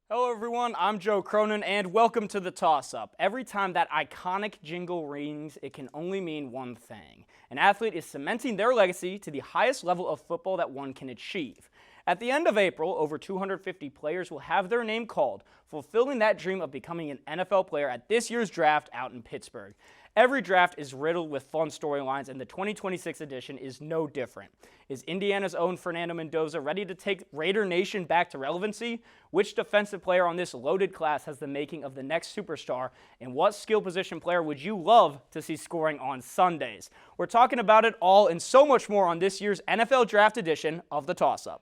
Hello everyone, I'm Joe Cronin and welcome to the Toss-Up. Every time that iconic jingle rings, it can only mean one thing. An athlete is cementing their legacy to the highest level of football that one can achieve. At the end of April, over 250 players will have their name called, fulfilling that dream of becoming an NFL player at this year's draft out in Pittsburgh. Every draft is riddled with fun storylines, and the 2026 edition is no different. Is Indiana's own Fernando Mendoza ready to take Raider Nation back to relevancy? Which defensive player on this loaded class has the making of the next superstar? And what skill position player would you love to see scoring on Sundays? We're talking about it all and so much more on this year's NFL Draft edition of the Toss-Up.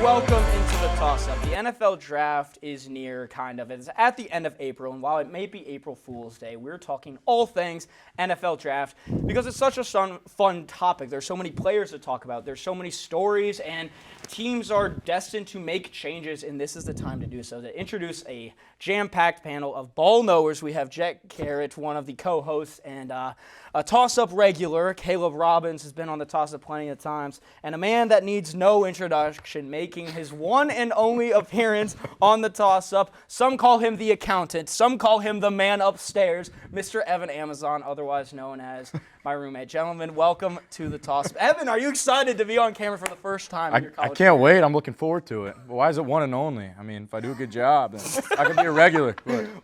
Welcome into the Toss-Up. The NFL Draft is near, kind of. It's at the end of April, and while it may be April Fool's Day, we're talking all things NFL Draft because it's such a fun topic. There's so many players to talk about. There's so many stories, and teams are destined to make changes, and this is the time to do so. To introduce a jam-packed panel of ball knowers, we have Jet Garrett, one of the co-hosts, and a Toss-Up regular. Caleb Robbins has been on the Toss-Up plenty of times, and a man that needs no introduction, making his one and only appearance on the Toss-Up. Some call him the accountant. Some call him the man upstairs, Mr. Evan Amazon, otherwise known as my roommate. Gentlemen, welcome to the Toss-Up. Evan, are you excited to be on camera for the first time in your college career? I can't career? wait. I'm looking forward to it. But why is it one and only? I mean, if I do a good job, then I can be a regular.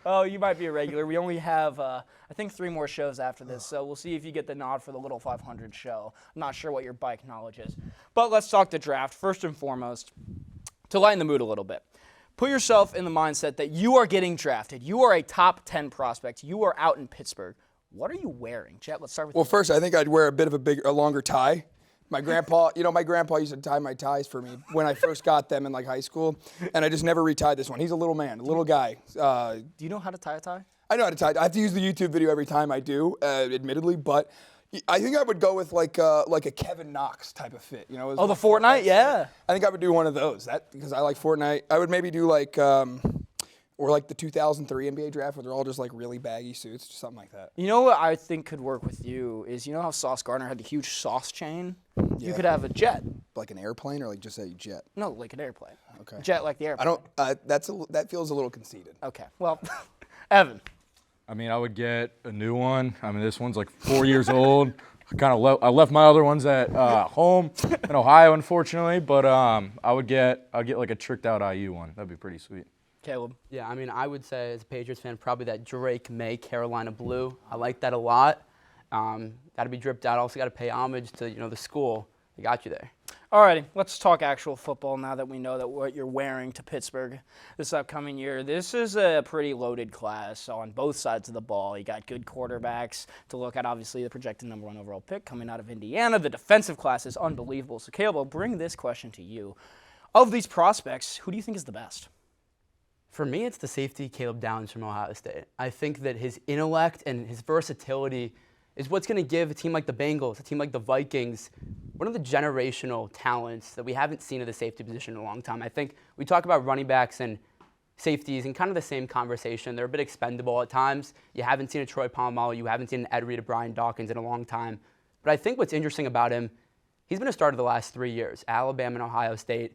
Well, you might be a regular. We only have, I think, 3 more shows after this, so we'll see if you get the nod for the Little 500 show. I'm not sure what your bike knowledge is. But let's talk the draft. First and foremost, to lighten the mood a little bit, put yourself in the mindset that you are getting drafted. You are a top 10 prospect. You are out in Pittsburgh. What are you wearing? Jet, let's start with you. Well, first, I think I'd wear a bit of a longer tie. My grandpa used to tie my ties for me when I first got them in high school, and I just never retied this one. He's a little man, a little guy. Do you know how to tie a tie? I know how to tie. I have to use the YouTube video every time I do, admittedly, but I think I would go with like a Kevin Knox type of fit. You know? The Fortnite? Yeah. I think I would do one of those. Because I like Fortnite. I would maybe do or the 2003 NBA draft where they're all just really baggy suits, just something like that. You know what I think could work with you is, you know how Sauce Gardner had the huge sauce chain? Yeah. You could have a jet. Like an airplane or just a jet? No, like an airplane. Okay. Jet like the airplane. That feels a little conceited. Okay. Well, Evan. I mean, I would get a new one. I mean, this one's 4 years old. I left my other ones at home in Ohio, unfortunately. But I'll get like a tricked out IU one. That'd be pretty sweet. Caleb. Yeah, I mean, I would say as a Patriots fan, probably that Drake May Carolina blue. I like that a lot. Got to be dripped out. Also got to pay homage to the school. They got you there. Alrighty, let's talk actual football now that we know that what you're wearing to Pittsburgh this upcoming year. This is a pretty loaded class on both sides of the ball. You got good quarterbacks to look at. Obviously, the projected number 1 overall pick coming out of Indiana. The defensive class is unbelievable. So, Caleb, I'll bring this question to you. Of these prospects, who do you think is the best? For me, it's the safety Caleb Downs from Ohio State. I think that his intellect and his versatility is what's going to give a team like the Bengals, a team like the Vikings, one of the generational talents that we haven't seen at the safety position in a long time. I think we talk about running backs and safeties in kind of the same conversation. They're a bit expendable at times. You haven't seen a Troy Polamalu. You haven't seen an Ed Reed or Brian Dawkins in a long time. But I think what's interesting about him, he's been a starter the last 3 years, Alabama and Ohio State.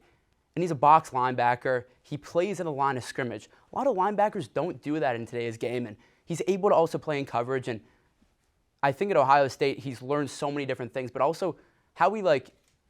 And he's a box linebacker. He plays at the line of scrimmage. A lot of linebackers don't do that in today's game, and he's able to also play in coverage. And I think at Ohio State, he's learned so many different things, but also how he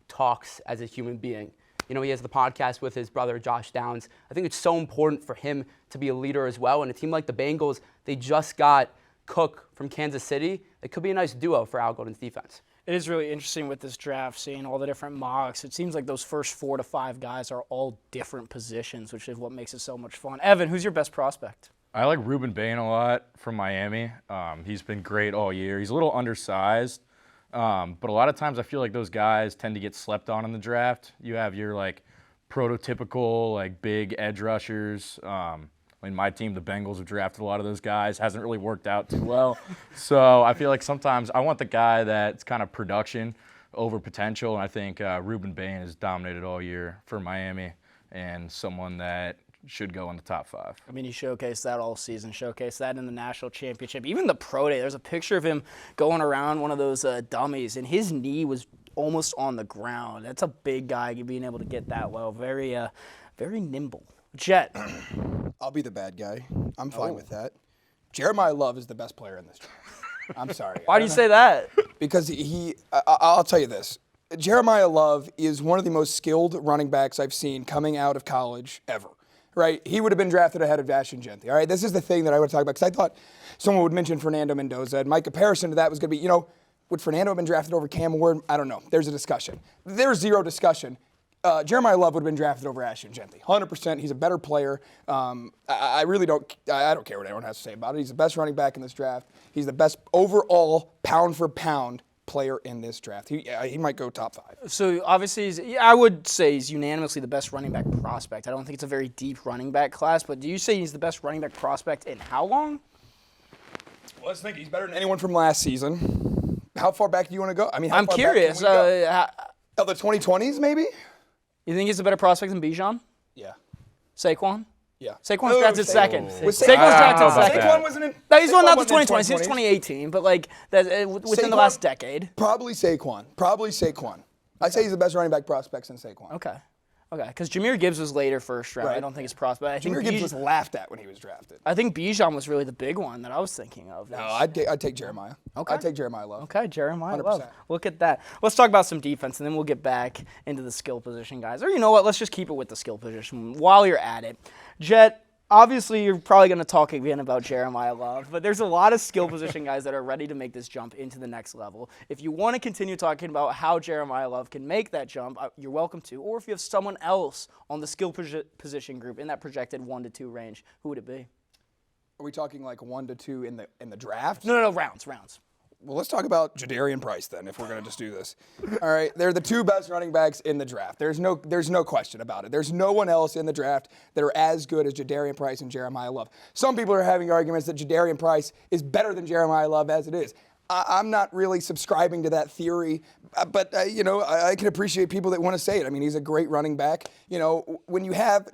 talks as a human being. You know, he has the podcast with his brother, Josh Downs. I think it's so important for him to be a leader as well. And a team like the Bengals, they just got Cook from Kansas City. It could be a nice duo for Al Golden's defense. It is really interesting with this draft, seeing all the different mocks. It seems like those first 4 to 5 guys are all different positions, which is what makes it so much fun. Evan, who's your best prospect? I like Ruben Bain a lot from Miami. He's been great all year. He's a little undersized, but a lot of times I feel like those guys tend to get slept on in the draft. You have your prototypical big edge rushers, I mean, my team, the Bengals, have drafted a lot of those guys. Hasn't really worked out too well. So I feel like sometimes I want the guy that's kind of production over potential. And I think Ruben Bain has dominated all year for Miami and someone that should go in the top 5. I mean, he showcased that all season, showcased that in the national championship. Even the pro day, there's a picture of him going around one of those dummies, and his knee was almost on the ground. That's a big guy being able to get that low. Very, very nimble. Jet. I'll be the bad guy. I'm fine with that. Jeremiah Love is the best player in this draft. I'm sorry. Why do you say that? Because I'll tell you this. Jeremiah Love is one of the most skilled running backs I've seen coming out of college ever. Right? He would have been drafted ahead of Ashton Genty. All right? This is the thing that I want to talk about because I thought someone would mention Fernando Mendoza, and my comparison to that was going to be, would Fernando have been drafted over Cam Ward? I don't know. There's a discussion. There's zero discussion. Jeremiah Love would have been drafted over Ashton Genty. 100%. He's a better player. I really don't care what anyone has to say about it. He's the best running back in this draft. He's the best overall pound-for-pound player in this draft. He might go top 5. So obviously, I would say he's unanimously the best running back prospect. I don't think it's a very deep running back class, but do you say he's the best running back prospect in how long? Well, let's think. He's better than anyone from last season. How far back do you want to go? I mean, I'm curious. The 2020s, maybe? You think he's a better prospect than Bijan? Yeah. Saquon? Yeah. Saquon's drafted second. Was Saquon's drafted about second. that. Saquon wasn't in. No, he's one not the Saquon wasn't in 2020s. He was 2018, but like within the Saquon- last decade. Probably Saquon. I'd say he's the best running back prospect since Saquon. Okay. Because Jahmyr Gibbs was later first round. Right. I don't think it's prospect. I think Jahmyr Gibbs was laughed at when he was drafted. I think Bijan was really the big one that I was thinking of. No, I'd take Jeremiah. Okay. I'd take Jeremiah Love. Okay, Jeremiah 100%. Love. Look at that. Let's talk about some defense, and then we'll get back into the skill position, guys. Or you know what? Let's just keep it with the skill position while you're at it. Jet, obviously you're probably going to talk again about Jeremiah Love, but there's a lot of skill position guys that are ready to make this jump into the next level. If you want to continue talking about how Jeremiah Love can make that jump, you're welcome to. Or if you have someone else on the skill position group in that projected 1 to 2 range, who would it be? Are we talking like 1 to 2 in the draft? No, rounds. Well, let's talk about Jadarian Price then, if we're going to just do this. All right, they're the 2 best running backs in the draft. There's no question about it. There's no one else in the draft that are as good as Jadarian Price and Jeremiah Love. Some people are having arguments that Jadarian Price is better than Jeremiah Love as it is. I'm not really subscribing to that theory, but I can appreciate people that want to say it. I mean, he's a great running back. When you have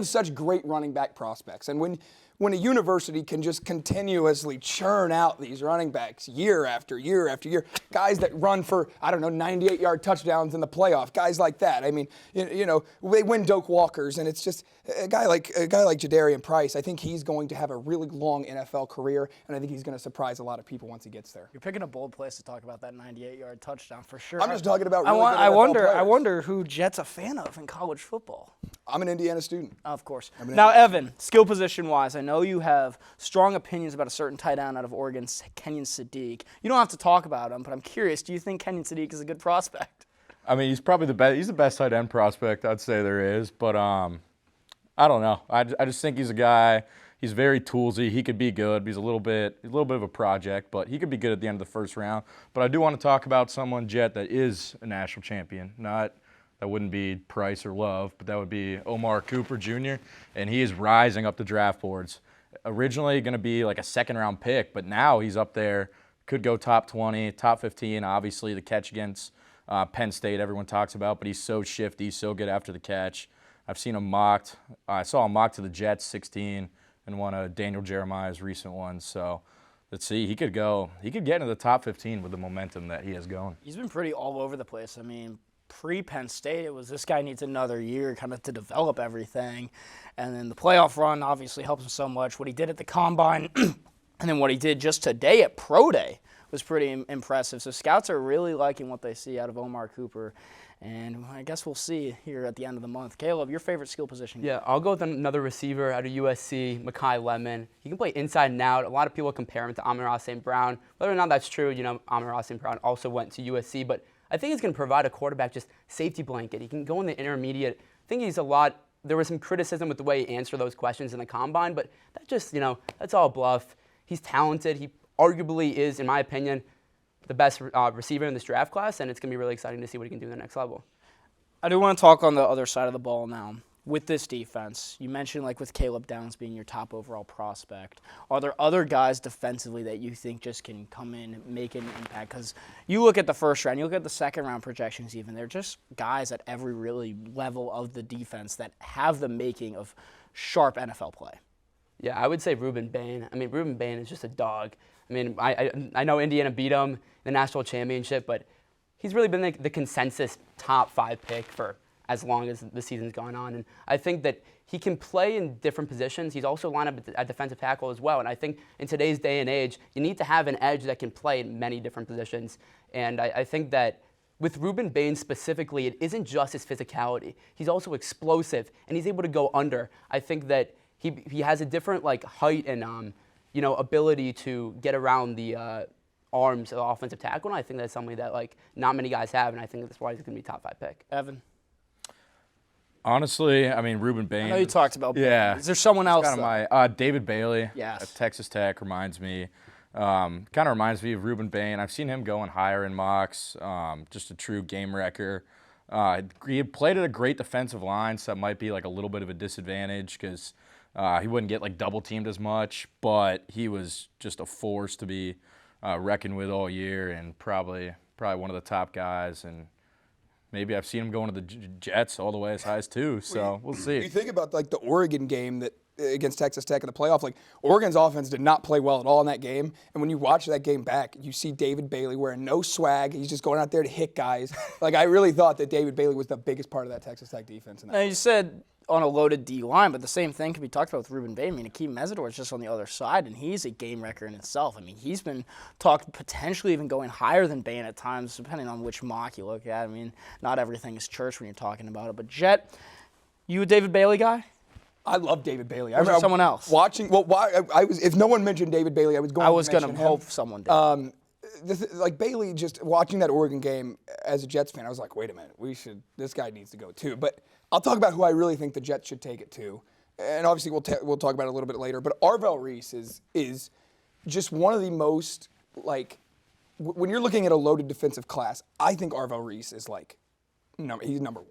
such great running back prospects, and when a university can just continuously churn out these running backs year after year after year, guys that run for, 98-yard touchdowns in the playoff, guys like that. I mean, they win Doak Walkers, and it's just a guy like Jadarian Price. I think he's going to have a really long NFL career, and I think he's going to surprise a lot of people once he gets there. You're picking a bold place to talk about that 98-yard touchdown for sure. I'm just talking about really good I NFL players. wonder who Jet's a fan of in college football. I'm an Indiana student. Of course. Now, Evan, skill position-wise, I know you have strong opinions about a certain tight end out of Oregon, Kenyon Sadiq. You don't have to talk about him, but I'm curious, do you think Kenyon Sadiq is a good prospect? I mean, he's probably the best. He's the best tight end prospect I'd say there is, but I don't know. I just think he's a guy. He's very toolsy. He could be good. He's a little bit of a project, but he could be good at the end of the first round. But I do want to talk about someone, Jet, that is a national champion. That wouldn't be Price or Love, but that would be Omar Cooper Jr., and he is rising up the draft boards. Originally going to be like a second-round pick, but now he's up there, could go top 20, top 15. Obviously, the catch against Penn State everyone talks about, but he's so shifty, so good after the catch. I've seen him mocked. I saw him mocked to the Jets 16 and one of Daniel Jeremiah's recent ones. So let's see. He could get into the top 15 with the momentum that he has going. He's been pretty all over the place. I mean, pre-Penn State, it was this guy needs another year kind of to develop everything. And then the playoff run obviously helps him so much. What he did at the Combine and then what he did just today at Pro Day was pretty impressive. So scouts are really liking what they see out of Omar Cooper. And I guess we'll see here at the end of the month. Caleb, your favorite skill position? Yeah, I'll go with another receiver out of USC, Mekhi Lemon. He can play inside and out. A lot of people compare him to Amon-Ra St. Brown. Whether or not that's true, Amon-Ra St. Brown also went to USC, but I think he's going to provide a quarterback just safety blanket. He can go in the intermediate. I think he's a lot. There was some criticism with the way he answered those questions in the Combine, but that just, that's all bluff. He's talented. He arguably is, in my opinion, the best receiver in this draft class, and it's going to be really exciting to see what he can do in the next level. I do want to talk on the other side of the ball now. with this defense, you mentioned like with Caleb Downs being your top overall prospect, are there other guys defensively that you think just can come in and make an impact? Because you look at the first round, you look at the second round projections even, they're just guys at every really level of the defense that have the making of sharp NFL play. Yeah, I would say Ruben Bain. I mean, Ruben Bain is just a dog. I mean, I know Indiana beat him in the national championship, but he's really been the consensus top 5 pick for as long as the season's gone on. And I think that he can play in different positions. He's also lined up at defensive tackle as well. And I think in today's day and age, you need to have an edge that can play in many different positions. And I think that with Ruben Bain specifically, it isn't just his physicality. He's also explosive, and he's able to go under. I think that he has a different like height and ability to get around the arms of the offensive tackle, and I think that's something that like not many guys have, and I think that's why he's going to be top 5 pick. Evan? Honestly, I mean, Ruben Bain. I know you talked about Bain. Yeah. Is there someone else? Kind of my David Bailey. Yes. At Texas Tech reminds me. Kind of reminds me of Ruben Bain. I've seen him going higher in mocks. Just a true game wrecker. He had played at a great defensive line, so that might be like a little bit of a disadvantage because he wouldn't get like double teamed as much. But he was just a force to be reckoned with all year, and probably one of the top guys. And maybe I've seen him going to the Jets all the way as high as 2, so we'll see. You think about like the Oregon game that against Texas Tech in the playoff, like Oregon's offense did not play well at all in that game. And when you watch that game back, you see David Bailey wearing no swag. He's just going out there to hit guys. Like I really thought that David Bailey was the biggest part of that Texas Tech defense. Now you said on a loaded D line, but the same thing can be talked about with Ruben Bain. I mean, Akeem Mesidor is just on the other side, and he's a game wrecker in itself. I mean, he's been talked potentially even going higher than Bain at times, depending on which mock you look at. I mean, not everything is church when you're talking about it. But Jet, you a David Bailey guy? I love David Bailey. Or someone else? Watching, well, I was. If no one mentioned David Bailey, I was going to hope someone did. Like Bailey, just watching that Oregon game as a Jets fan, I was like, wait a minute, this guy needs to go too. But I'll talk about who I really think the Jets should take it to, and obviously we'll talk about it a little bit later. But Arvell Reese is just one of the most like when you're looking at a loaded defensive class, I think Arvell Reese is like he's number 1.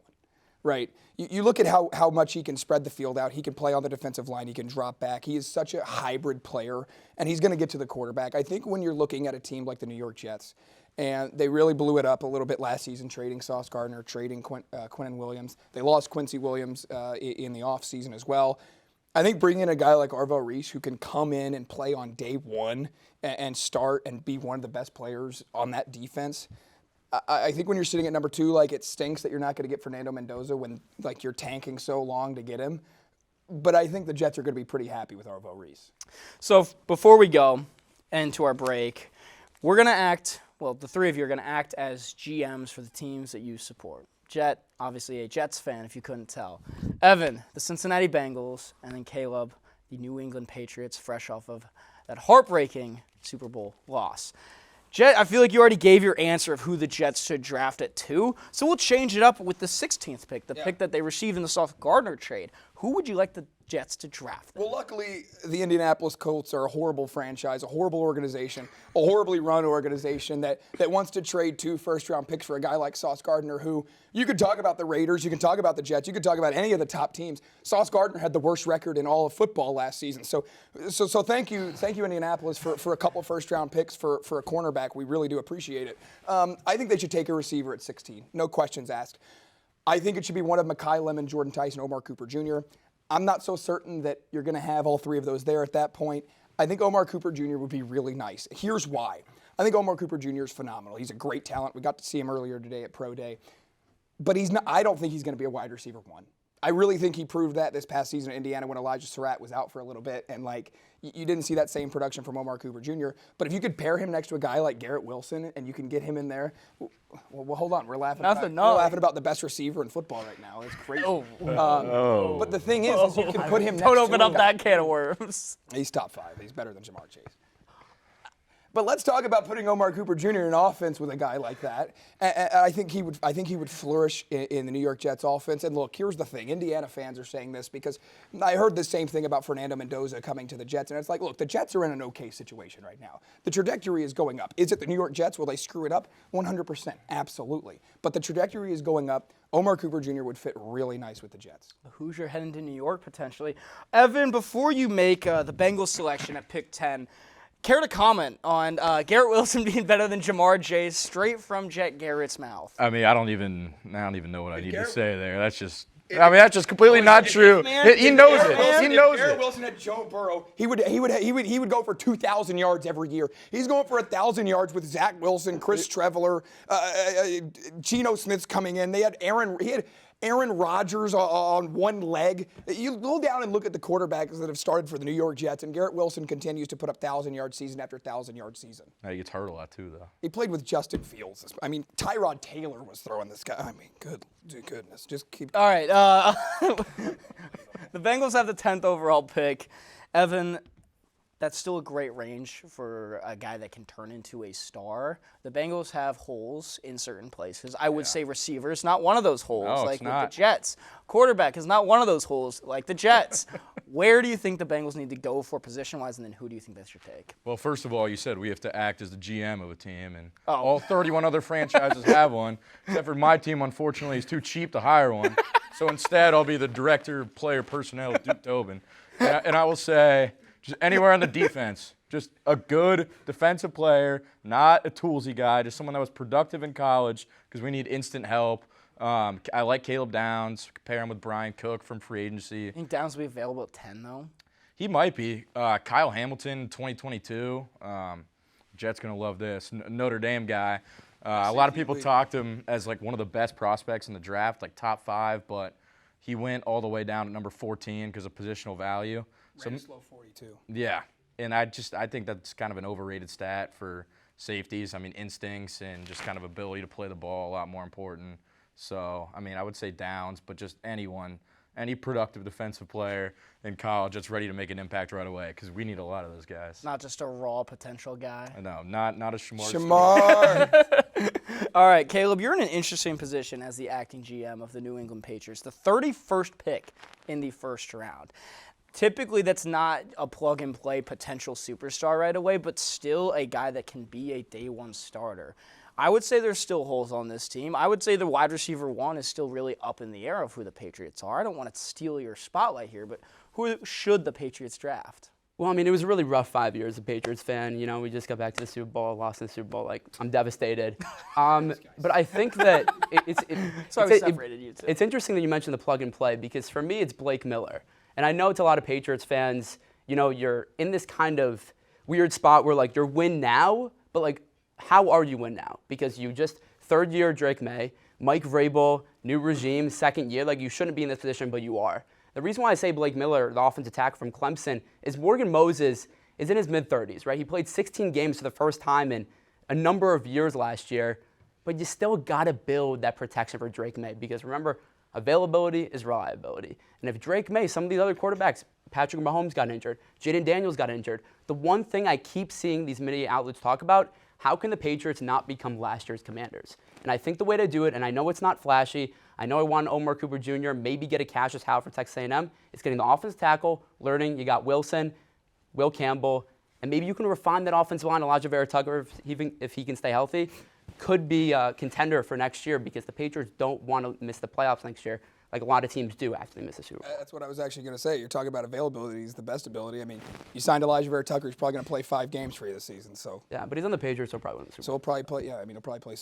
Right. You look at how much he can spread the field out. He can play on the defensive line. He can drop back. He is such a hybrid player, and he's going to get to the quarterback. I think when you're looking at a team like the New York Jets, and they really blew it up a little bit last season, trading Sauce Gardner, trading Quinnen Williams. They lost Quincy Williams in the offseason as well. I think bringing in a guy like Arvell Reese who can come in and play on day one and start and be one of the best players on that defense, I think when you're sitting at number 2, like it stinks that you're not going to get Fernando Mendoza when like you're tanking so long to get him. But I think the Jets are going to be pretty happy with Arvell Reese. So before we go into our break, we're going to act, well, the 3 of you are going to act as GMs for the teams that you support. Jet, obviously a Jets fan if you couldn't tell. Evan, the Cincinnati Bengals, and then Caleb, the New England Patriots, fresh off of that heartbreaking Super Bowl loss. Jet, I feel like you already gave your answer of who the Jets should draft at 2, so we'll change it up with the 16th pick, the pick that they received in the Sauce Gardner trade. Who would you like the Jets to draft then? Well, luckily, the Indianapolis Colts are a horrible franchise, a horrible organization, a horribly run organization that wants to trade 2 first-round picks for a guy like Sauce Gardner, who you could talk about the Raiders, you can talk about the Jets, you could talk about any of the top teams. Sauce Gardner had the worst record in all of football last season. So thank you, Indianapolis, for a couple first-round picks for a cornerback. We really do appreciate it. I think they should take a receiver at 16. No questions asked. I think it should be one of Mekhi Lemon, Jordan Tyson, Omar Cooper Jr. I'm not so certain that you're going to have all 3 of those there at that point. I think Omar Cooper Jr. would be really nice. Here's why. I think Omar Cooper Jr. is phenomenal. He's a great talent. We got to see him earlier today at Pro Day. But I don't think he's going to be a wide receiver 1. I really think he proved that this past season in Indiana when Elijah Surratt was out for a little bit. And, you didn't see that same production from Omar Cooper Jr. But if you could pair him next to a guy like Garrett Wilson and you can get him in there, well hold on. We're laughing about the best receiver in football right now. It's crazy. But the thing is you can put him next to Don't open up guy. that can of worms. He's top 5. He's better than Jamar Chase. But let's talk about putting Omar Cooper Jr. in an offense with a guy like that. And I think he would flourish in the New York Jets offense. And look, here's the thing. Indiana fans are saying this because I heard the same thing about Fernando Mendoza coming to the Jets. And it's like, look, the Jets are in an okay situation right now. The trajectory is going up. Is it the New York Jets? Will they screw it up? 100%. Absolutely. But the trajectory is going up. Omar Cooper Jr. would fit really nice with the Jets. Hoosier heading to New York potentially. Evan, before you make the Bengals selection at pick 10, care to comment on Garrett Wilson being better than Jamar Chase straight from Jet Garrett's mouth? I mean, I don't even know what I need to say there. That's just completely not true. He knows it. He knows Garrett it. Wilson had Joe Burrow. He would go for 2,000 yards every year. He's going for 1,000 yards with Zach Wilson, Chris Treveler, Geno Smith's coming in. He had Aaron Rodgers on one leg. You go down and look at the quarterbacks that have started for the New York Jets, and Garrett Wilson continues to put up 1,000-yard season after 1,000-yard season. He gets hurt a lot too, though. He played with Justin Fields. I mean, Tyrod Taylor was throwing this guy. I mean, goodness. Just keep. All right. The Bengals have the 10th overall pick. Evan, that's still a great range for a guy that can turn into a star. The Bengals have holes in certain places. I would say receiver is not one of those holes, No, like it's with not. the Jets. Quarterback is not one of those holes, like the Jets. Where do you think the Bengals need to go for position-wise, and then who do you think they should take? Well, first of all, you said we have to act as the GM of a team, and Oh. all 31 other franchises have one, except for my team, unfortunately, is too cheap to hire one. So instead, I'll be the director of player personnel, Duke Tobin. And I will say, just anywhere on the defense, just a good defensive player, not a toolsy guy, just someone that was productive in college because we need instant help. I like Caleb Downs. Compare him with Brian Cook from free agency. I think Downs will be available at 10, though. He might be. Kyle Hamilton, 2022. Jet's going to love this. Notre Dame guy. A lot of people talked him as like one of the best prospects in the draft, like top 5, but he went all the way down to number 14 because of positional value. Ran a slow 42. Yeah, and I think that's kind of an overrated stat for safeties. I mean, instincts and just kind of ability to play the ball a lot more important. So, I mean, I would say Downs, but just anyone, any productive defensive player in college that's ready to make an impact right away because we need a lot of those guys. Not just a raw potential guy. No, not a Shamar. Shamar. All right, Caleb, you're in an interesting position as the acting GM of the New England Patriots, the 31st pick in the first round. Typically, that's not a plug-and-play potential superstar right away, but still a guy that can be a day-one starter. I would say there's still holes on this team. I would say the wide receiver 1 is still really up in the air of who the Patriots are. I don't want to steal your spotlight here, but who should the Patriots draft? Well, I mean, it was a really rough 5 years as a Patriots fan. You know, we just got back to the Super Bowl, lost in the Super Bowl. Like, I'm devastated. But I think that it's interesting that you mentioned the plug and play because for me, it's Blake Miller. And I know to a lot of Patriots fans, you know, you're in this kind of weird spot where, like, you're win now, but, like, how are you win now? Because you just, third year Drake May, Mike Vrabel, new regime, second year. Like, you shouldn't be in this position, but you are. The reason why I say Blake Miller, the offensive tackle from Clemson, is Morgan Moses is in his mid-30s, right? He played 16 games for the first time in a number of years last year, but you still got to build that protection for Drake May because remember, availability is reliability. And if Drake May, some of these other quarterbacks, Patrick Mahomes got injured, Jaden Daniels got injured, the one thing I keep seeing these media outlets talk about, how can the Patriots not become last year's Commanders? And I think the way to do it, and I know it's not flashy, I know I want Omar Cooper Jr., maybe get a Cassius Howard for Texas A&M, it's getting the offensive tackle, learning, you got Wilson, Will Campbell, and maybe you can refine that offensive line, Elijah Vera Tucker, if he can stay healthy, could be a contender for next year because the Patriots don't want to miss the playoffs next year like a lot of teams do after they miss the Super Bowl. That's what I was actually going to say. You're talking about availability. He's the best ability. I mean, you signed Elijah Vera Tucker. He's probably going to play 5 games for you this season. So Yeah, but he's on the Patriots, so he'll probably win the Super Bowl. So he'll probably play. Yeah, I mean, he'll probably play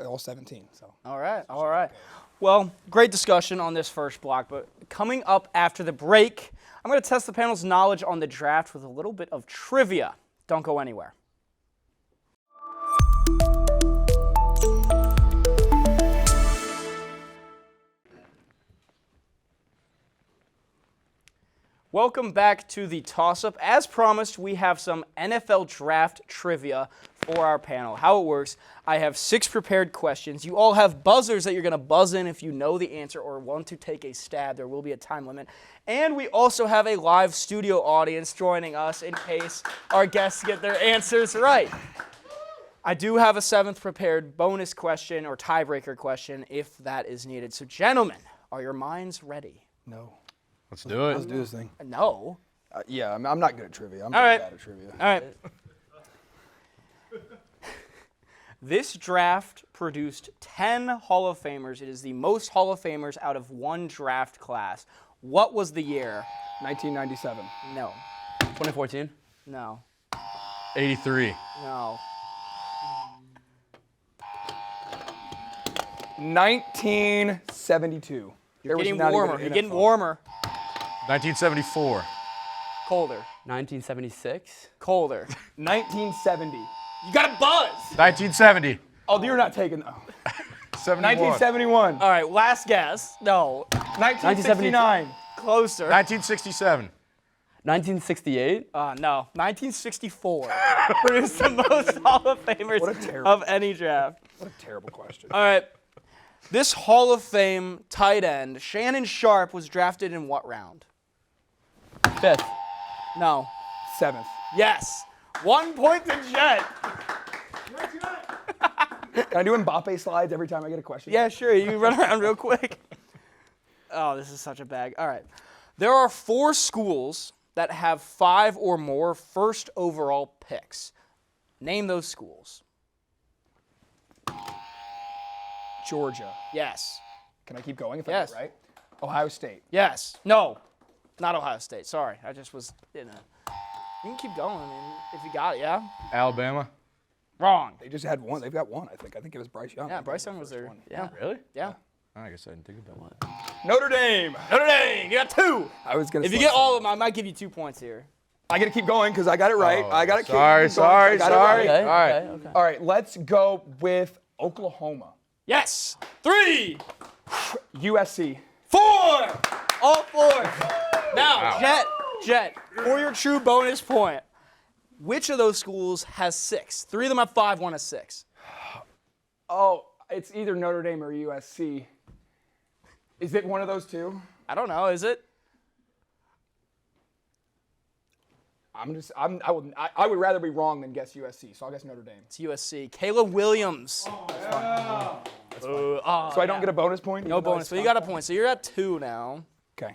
all 17. So. All right. Well, great discussion on this first block, but coming up after the break, I'm going to test the panel's knowledge on the draft with a little bit of trivia. Don't go anywhere. Welcome back to the toss-up. As promised, we have some NFL draft trivia for our panel. How it works, I have 6 prepared questions. You all have buzzers that you're going to buzz in if you know the answer or want to take a stab. There will be a time limit. And we also have a live studio audience joining us in case our guests get their answers right. I do have a 7th prepared bonus question or tiebreaker question if that is needed. So, gentlemen, are your minds ready? No. Let's do it. Let's do this thing. No. Yeah, I'm not good at trivia. I'm All right. bad at trivia. All right. This draft produced 10 Hall of Famers. It is the most Hall of Famers out of one draft class. What was the year? 1997. No. 2014. No. 83. No. 1972. You're getting warmer. You're getting warmer. 1974. Colder. 1976. Colder. 1970. You got a buzz. 1970. Oh, you're not taking. Oh. 71. 1971. All right, last guess. No. 1969. Closer. 1967. 1968. No. 1964. Produced the most Hall of Famers of any draft. What a terrible question. All right. This Hall of Fame tight end, Shannon Sharp, was drafted in what round? 5th. No. 7th. Yes. 1 point to Jet. Can I do Mbappe slides every time I get a question? Yeah, sure. You can run around real quick. Oh, this is such a bag. All right. There are 4 schools that have 5 or more first overall picks. Name those schools. Georgia. Yes. Can I keep going if Yes. I get it right? Ohio State. Yes. No. Not Ohio State. Sorry. I just was, You can keep going. I mean, if you got it, yeah? Alabama. Wrong. They just had one. They've got one, I think. I think it was Bryce Young. Yeah, Bryce Young was there. One. Yeah. Really? Yeah. I guess I didn't think about that. Notre Dame. Notre Dame. You got 2. I was gonna. If you get all of them, I might give you 2 points here. I got to keep going because I got it right. Oh, I got it. sorry. I got it right. Okay. All right. Okay. All right. Let's go with Oklahoma. Yes. 3. USC. 4. All 4. Now, Jet, for your true bonus point, which of those schools has 6? 3 of them have 5, 1 has 6. Oh, it's either Notre Dame or USC. Is it one of those two? I don't know. Is it? I would rather be wrong than guess USC, so I'll guess Notre Dame. It's USC. Caleb Williams. So I don't get a bonus point? No bonus. So you got a point. So you're at 2 now. Okay.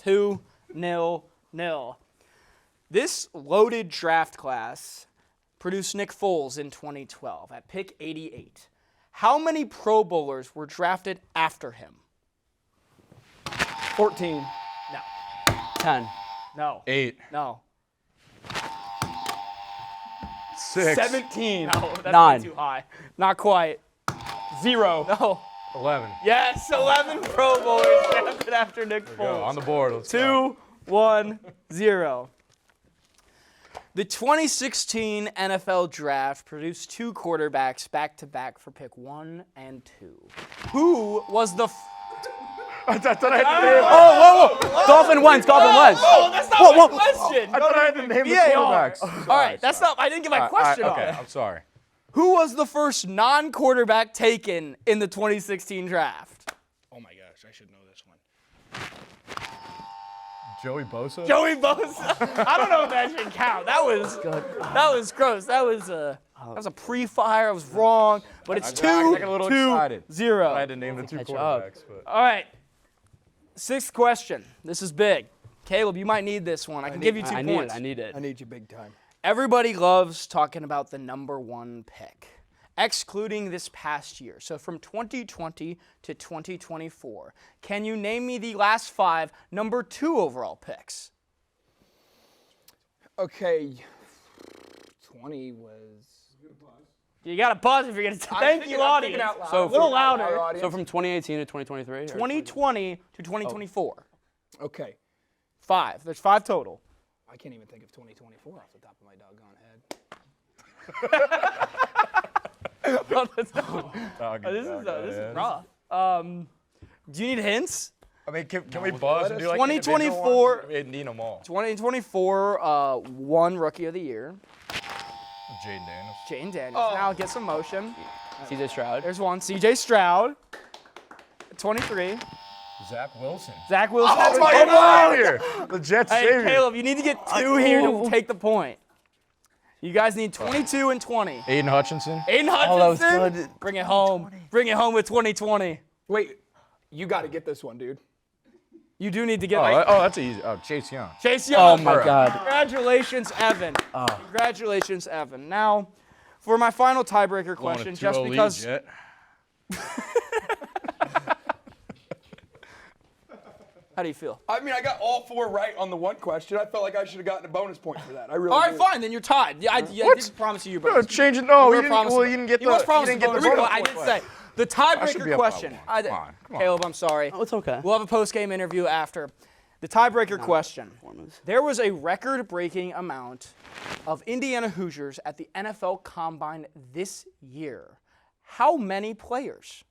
2-0. This loaded draft class produced Nick Foles in 2012 at pick 88. How many Pro Bowlers were drafted after him? 14. No. 10. No. 8. No. 6. 17. No, that's 9. way too high. Not quite. 0. No. 11. Yes, 11 Pro Bowlers drafted after Nick Go, on Foles. the board. Let's go. 2-1-0. The 2016 NFL Draft produced 2 quarterbacks back-to-back for pick 1 and 2. Who was the... I thought I had to name. Whoa. Dolphin Wentz. Oh, that's not my question. I thought I had to name the VAR. quarterbacks. All right, that's not... I didn't get my question Okay, off. I'm sorry. Who was the first non-quarterback taken in the 2016 Draft? Oh my gosh, I should know this one. Joey Bosa? Joey Bosa. I don't know if that should count. That was gross. That was a pre-fire. I was wrong. But it's I got a little excited. 2-0. I had to name the 2 catch up. quarterbacks. But. All right. 6th question. This is big. Caleb, you might need this one. I can give you 2 points. I need it. I need you big time. Everybody loves talking about the number 1 pick, excluding this past year. So from 2020 to 2024, can you name me the last 5 number 2 overall picks? Okay. 20 was. You got to buzz if you're going to. Thank you, audience. So a little louder. So from 2018 to 2023? 2020 to 2024. Okay. 5. There's 5 total. I can't even think of 2024 off the top of my doggone head. Well, this is rough. Do you need hints? I mean, can we buzz and do like 2024. We need them all. 2024 won Rookie of the Year. Jaden Daniels. Jane Daniels. Now get some motion. CJ Stroud. There's one. CJ Stroud. 23. Zach Wilson. Zach Wilson. Oh my God! Here. The Jets Hey, savior. Caleb, you need to get 2 here to take the point. You guys need 22 and 20. Aiden Hutchinson. Aiden that was Hutchinson. good. Bring it home. Bring it home with 2020. Wait, you got to get this one, dude. You do need to get That's easy. Oh, Chase Young. Chase Young. Oh my God. Congratulations, Evan. Congratulations, Evan. Now, For my final tiebreaker Going question, to just 2-0 because. lead, Jet. How do you feel? I mean, I got all 4 right on the one question. I felt like I should have gotten a bonus point for that. I really. All right, do. fine. Then you're tied. Yeah, I did promise you. No, change it. No, You you were didn't. promised Well, a- you didn't get he the. was promised you didn't a get the bonus bonus point. I point. did say the should be tiebreaker up by question. one. Come on. Caleb, I'm sorry. Oh, it's okay. We'll have a post-game interview after. The tiebreaker question. There was a record-breaking amount of Indiana Hoosiers at the NFL Combine this year. How many players?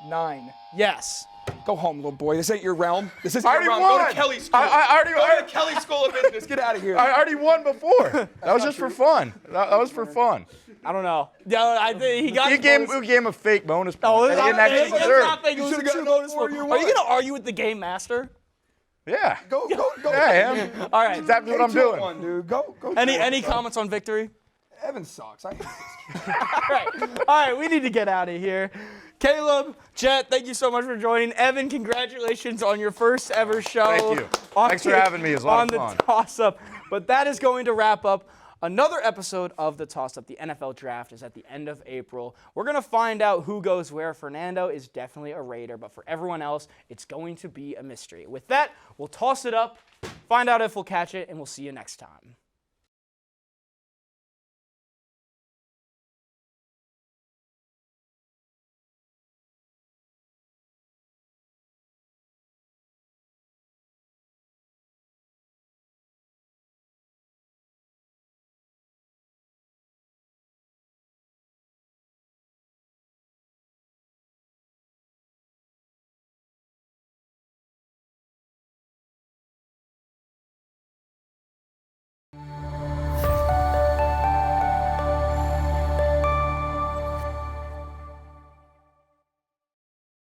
9. Yes. Go home, little boy. This ain't your realm. This isn't I your already realm. Go won. to Kelly School. I already. Go to Kelly School of Business. Get out of here. I already won before. That was just for fun. That was for fun. I don't know. Yeah, I think he got You his gave bonus. him a fake bonus point. Oh, He didn't actually deserve it. think it was a should've true gotten bonus all 4 point. you Are you won. going to argue with the game master? Yeah. Go. Yeah, I am. All right. That's what I'm doing. One, dude. Go. Any comments on victory? Evan sucks. I hate this. All right, we need to get out of here. Caleb, Jet, thank you so much for joining. Evan, congratulations on your first ever show. Thank you. Thanks for having me. It was a lot of fun. On the toss-up. But that is going to wrap up another episode of the toss-up. The NFL draft is at the end of April. We're going to find out who goes where. Fernando is definitely a Raider, but for everyone else, it's going to be a mystery. With that, we'll toss it up, find out if we'll catch it, and we'll see you next time.